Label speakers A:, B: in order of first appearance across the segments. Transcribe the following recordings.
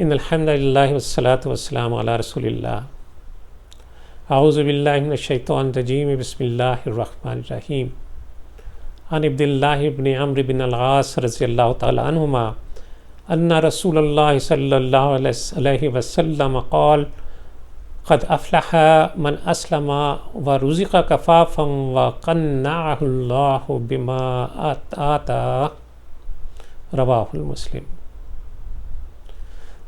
A: ان الحمد للہ والصلاة والسلام علی رسول اللہ. اعوذ باللہ من الشیطان الرجیم. بسم اللہ الرحمن الرحیم. عن عبد اللہ بن عمرو بن العاص رضی اللہ تعالی عنہما ان رسول اللہ صلی اللہ علیہ وسلم قال قد افلح من اسلم ورزق کفافا وقنعہ اللہ بما آتا. رواہ المسلم.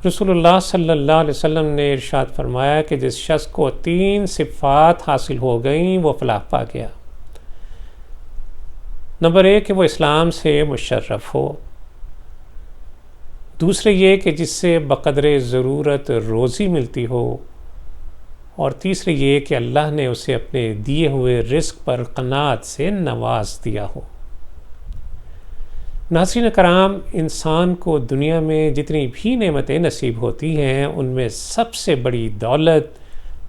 A: رسول اللہ صلی اللہ علیہ وسلم نے ارشاد فرمایا کہ جس شخص کو 3 صفات حاصل ہو گئیں وہ فلاح پا گیا. نمبر 1 کہ وہ اسلام سے مشرف ہو. دوسرے یہ کہ جس سے بقدر ضرورت روزی ملتی ہو. اور تیسرے یہ کہ اللہ نے اسے اپنے دیے ہوئے رزق پر قناعت سے نواز دیا ہو. ناظرین کرام، انسان کو دنیا میں جتنی بھی نعمتیں نصیب ہوتی ہیں ان میں سب سے بڑی دولت،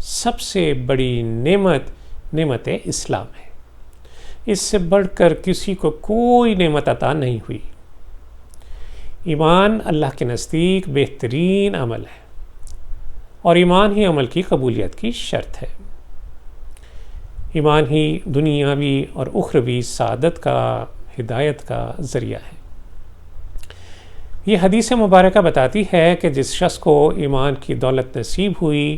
A: سب سے بڑی نعمت اسلام ہے. اس سے بڑھ کر کسی کو کوئی نعمت عطا نہیں ہوئی. ایمان اللہ کے نزدیک بہترین عمل ہے اور ایمان ہی عمل کی قبولیت کی شرط ہے. ایمان ہی دنیاوی اور اخروی سعادت کا، ہدایت کا ذریعہ ہے. یہ حدیث مبارکہ بتاتی ہے کہ جس شخص کو ایمان کی دولت نصیب ہوئی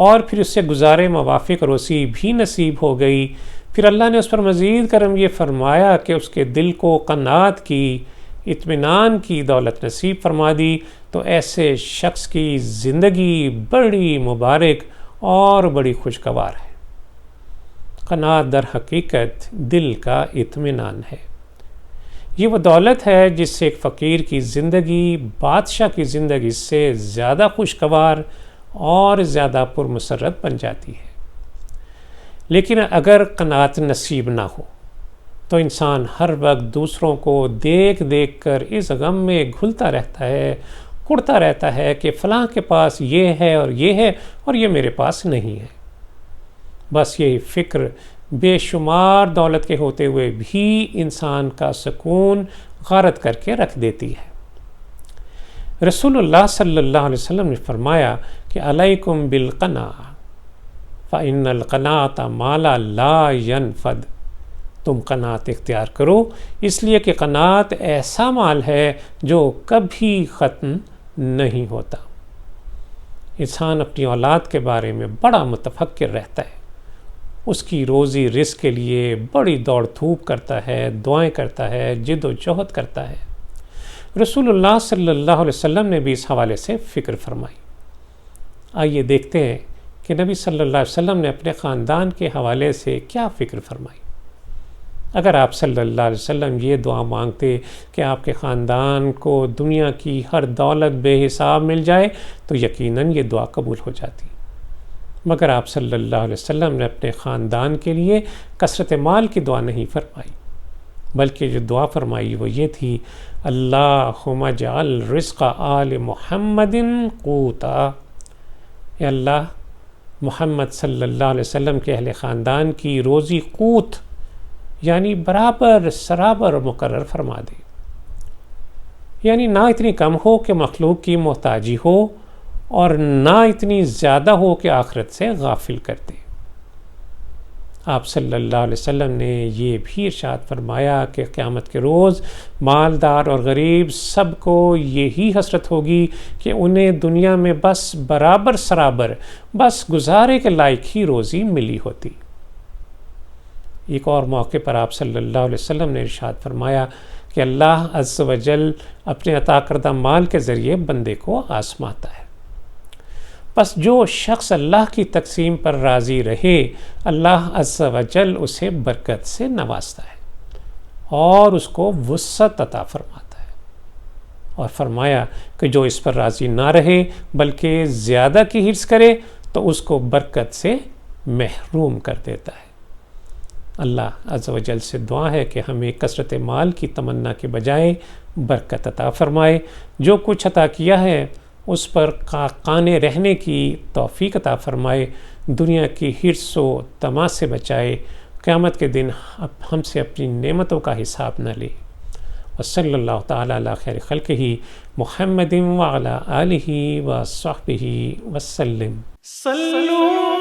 A: اور پھر اس سے گزارے موافق روزی بھی نصیب ہو گئی، پھر اللہ نے اس پر مزید کرم یہ فرمایا کہ اس کے دل کو قناعت کی، اطمینان کی دولت نصیب فرما دی، تو ایسے شخص کی زندگی بڑی مبارک اور بڑی خوشگوار ہے. قناعت در حقیقت دل کا اطمینان ہے. یہ وہ دولت ہے جس سے ایک فقیر کی زندگی بادشاہ کی زندگی سے زیادہ خوشگوار اور زیادہ پرمسرت بن جاتی ہے. لیکن اگر قناعت نصیب نہ ہو تو انسان ہر وقت دوسروں کو دیکھ دیکھ کر اس غم میں گھلتا رہتا ہے، کڑتا رہتا ہے کہ فلاں کے پاس یہ ہے اور یہ ہے اور یہ میرے پاس نہیں ہے. بس یہی فکر بے شمار دولت کے ہوتے ہوئے بھی انسان کا سکون غارت کر کے رکھ دیتی ہے. رسول اللہ صلی اللہ علیہ وسلم نے فرمایا کہ علیکم بالقناعۃ فإن القناعۃ ما لا ينفد. تم قناعت اختیار کرو، اس لیے کہ قناعت ایسا مال ہے جو کبھی ختم نہیں ہوتا. انسان اپنی اولاد کے بارے میں بڑا متفکر رہتا ہے، اس کی روزی رزق کے لیے بڑی دوڑ دھوپ کرتا ہے، دعائیں کرتا ہے، جد و جہد کرتا ہے. رسول اللہ صلی اللہ علیہ وسلم نے بھی اس حوالے سے فکر فرمائی. آئیے دیکھتے ہیں کہ نبی صلی اللہ علیہ وسلم نے اپنے خاندان کے حوالے سے کیا فکر فرمائی. اگر آپ صلی اللہ علیہ وسلم یہ دعا مانگتے کہ آپ کے خاندان کو دنیا کی ہر دولت بے حساب مل جائے تو یقیناً یہ دعا قبول ہو جاتی. مگر آپ صلی اللہ علیہ وسلم نے اپنے خاندان کے لیے کثرت مال کی دعا نہیں فرمائی، بلکہ جو دعا فرمائی وہ یہ تھی: اللہم اجعل رزق آل محمد قوتا. اے اللہ، محمد صلی اللہ علیہ وسلم کے اہل خاندان کی روزی قوت یعنی برابر سرابر مقرر فرما دے. یعنی نہ اتنی کم ہو کہ مخلوق کی محتاجی ہو اور نہ اتنی زیادہ ہو کہ آخرت سے غافل کر دے. آپ صلی اللہ علیہ وسلم نے یہ بھی ارشاد فرمایا کہ قیامت کے روز مالدار اور غریب سب کو یہی حسرت ہوگی کہ انہیں دنیا میں بس برابر سرابر، بس گزارے کے لائق ہی روزی ملی ہوتی. ایک اور موقع پر آپ صلی اللہ علیہ وسلم نے ارشاد فرمایا کہ اللہ عز و جل اپنے عطا کردہ مال کے ذریعے بندے کو آزماتا ہے. بس جو شخص اللہ کی تقسیم پر راضی رہے، اللہ عز و جل اسے برکت سے نوازتا ہے اور اس کو وسعت عطا فرماتا ہے. اور فرمایا کہ جو اس پر راضی نہ رہے بلکہ زیادہ کی حرص کرے تو اس کو برکت سے محروم کر دیتا ہے. اللہ عز و جل سے دعا ہے کہ ہمیں کثرت مال کی تمنا کے بجائے برکت عطا فرمائے. جو کچھ عطا کیا ہے اس پر قانے رہنے کی توفیق عطا فرمائے. دنیا کی حرص و طمع سے بچائے. قیامت کے دن ہم سے اپنی نعمتوں کا حساب نہ لے. وصلی اللہ تعالی علی خیر خلقہ محمد وعلی آلہ وصحبہ وسلم. صلو